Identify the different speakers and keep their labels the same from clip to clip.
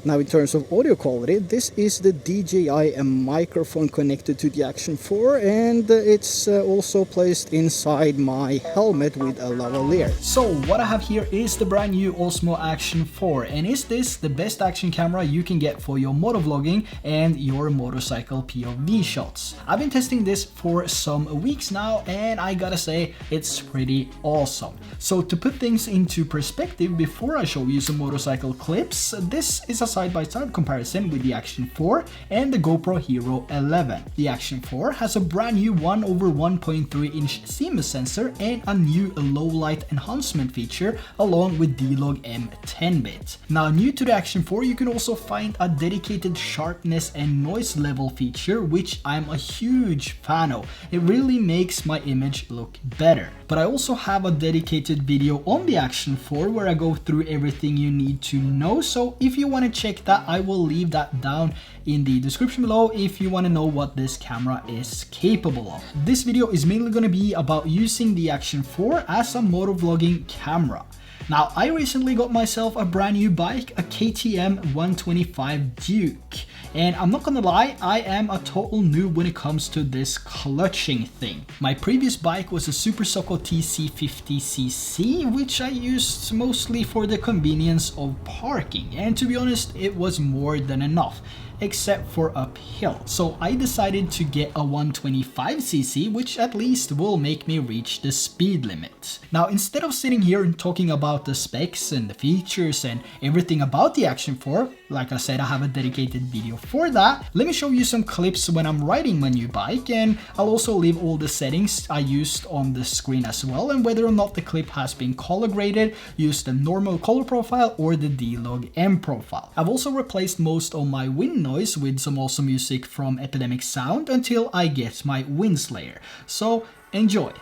Speaker 1: Now in terms of audio quality, this is the DJI microphone connected to the Action 4, and it's also placed inside my helmet with a lavalier. So what I have here is the brand new Osmo Action 4, and is this the best action camera you can get for your motovlogging and your motorcycle POV shots? I've been testing this for some weeks now, and I gotta say it's pretty awesome. So to put things into perspective, before I show you some motorcycle clips, this is a side-by-side comparison with the Action 4 and the GoPro Hero 11. The Action 4 has a brand new 1/1.3-inch CMOS sensor and a new low light enhancement feature along with D-Log M 10-bit. Now new to the Action 4, you can also find a dedicated sharpness and noise level feature, which I'm a huge fan of. It really makes my image look better. But I also have a dedicated video on the Action 4 where I go through everything you need to know, so if you want to check that, I will leave that down in the description below if you want to know what this camera is capable of. This video is mainly going to be about using the Action 4 as a motovlogging camera. Now, I recently got myself a brand new bike, a KTM 125 Duke. And I'm not gonna lie, I am a total noob when it comes to this clutching thing. My previous bike was a Super Soco TC50cc, which I used mostly for the convenience of parking. And to be honest, it was more than enough, except for uphill. So I decided to get a 125cc, which at least will make me reach the speed limit. Now, instead of sitting here and talking about the specs and the features and everything about the Action 4, like I said, I have a dedicated video for that. Let me show you some clips when I'm riding my new bike, and I'll also leave all the settings I used on the screen as well, and whether or not the clip has been color graded, used the normal color profile or the D-Log M profile. I've also replaced most of my wind noise with some awesome music from Epidemic Sound until I get my wind slayer. So enjoy.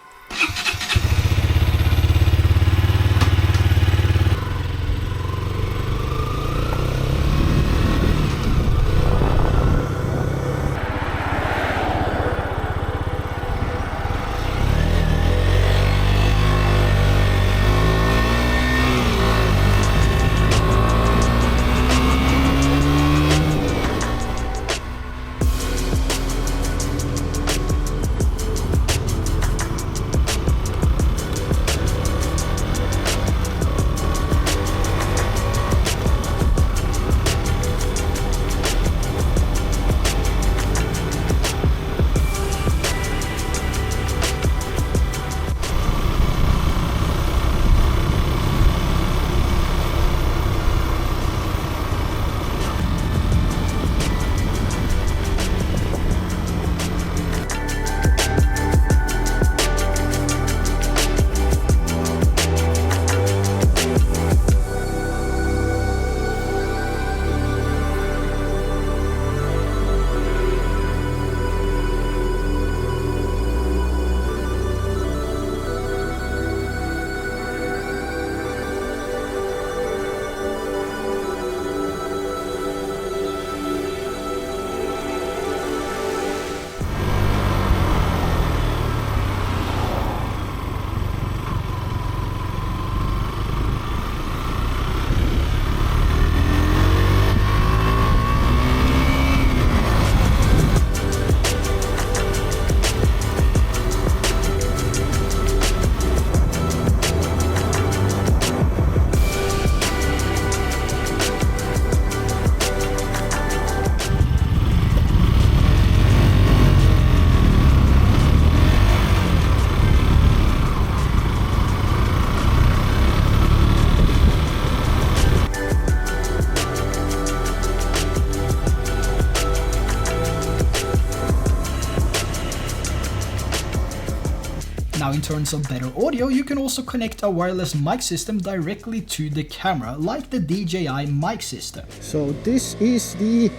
Speaker 1: Now in terms of better audio, you can also connect a wireless mic system directly to the camera, like the DJI mic system. So this is the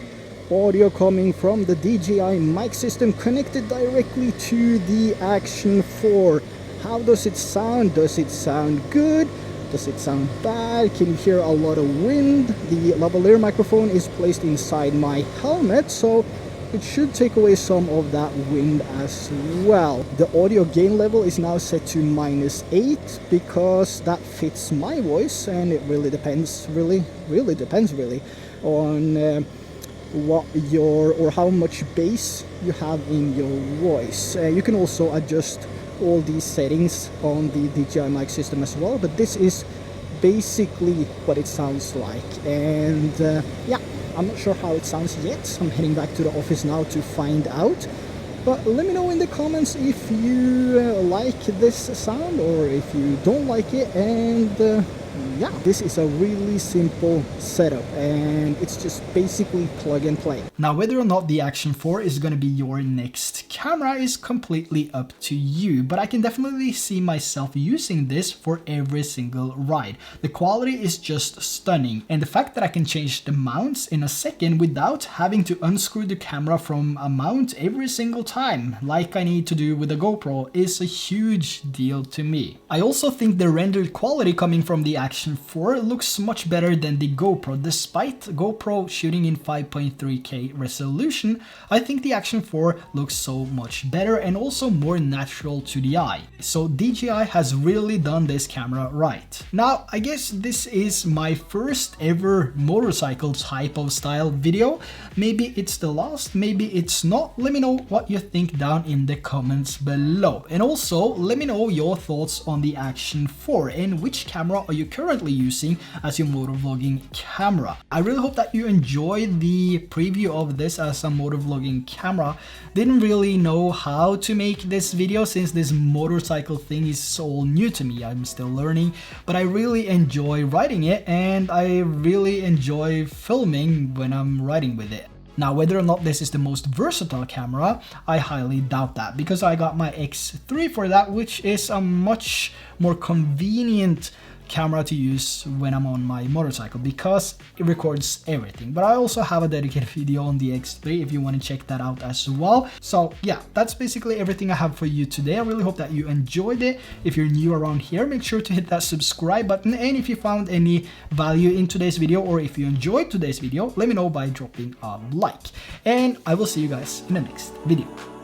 Speaker 1: audio coming from the DJI mic system connected directly to the Action 4. How does it sound? Does it sound good? Does it sound bad? Can you hear a lot of wind? The lavalier microphone is placed inside my helmet, so it should take away some of that wind as well. The audio gain level is now set to -8 because that fits my voice, and it really depends, really depends. on what your or how much bass you have in your voice. You can also adjust all these settings on the DJI mic system as well, but this is basically what it sounds like. And yeah, I'm not sure how it sounds yet. I'm heading back to the office now to find out. But let me know in the comments if you like this sound or if you don't like it. And yeah, this is a really simple setup and it's just basically plug and play. Now, whether or not the Action 4 is going to be your next camera is completely up to you, but I can definitely see myself using this for every single ride. The quality is just stunning, and the fact that I can change the mounts in a second without having to unscrew the camera from a mount every single time like I need to do with the GoPro is a huge deal to me. I also think the rendered quality coming from the Action 4 looks much better than the GoPro. Despite GoPro shooting in 5.3K resolution, I think the Action 4 looks so much better and also more natural to the eye. So DJI has really done this camera right. Now, I guess this is my first ever motorcycle type of style video. Maybe it's the last, maybe it's not. Let me know what you think down in the comments below. And also, let me know your thoughts on the Action 4 and which camera are you currently using as your motovlogging camera. I really hope that you enjoyed the preview of this as a motovlogging camera. Didn't really know how to make this video since this motorcycle thing is all new to me. I'm still learning, but I really enjoy writing it and I really enjoy filming when I'm riding with it. Now, whether or not this is the most versatile camera, I highly doubt that, because I got my X3 for that, which is a much more convenient camera to use when I'm on my motorcycle because it records everything. But I also have a dedicated video on the X3 if you want to check that out as well. So yeah, that's basically everything I have for you today. I really hope that you enjoyed it. If you're new around here, make sure to hit that subscribe button, and if you found any value in today's video or if you enjoyed today's video, let me know by dropping a like, and I will see you guys in the next video.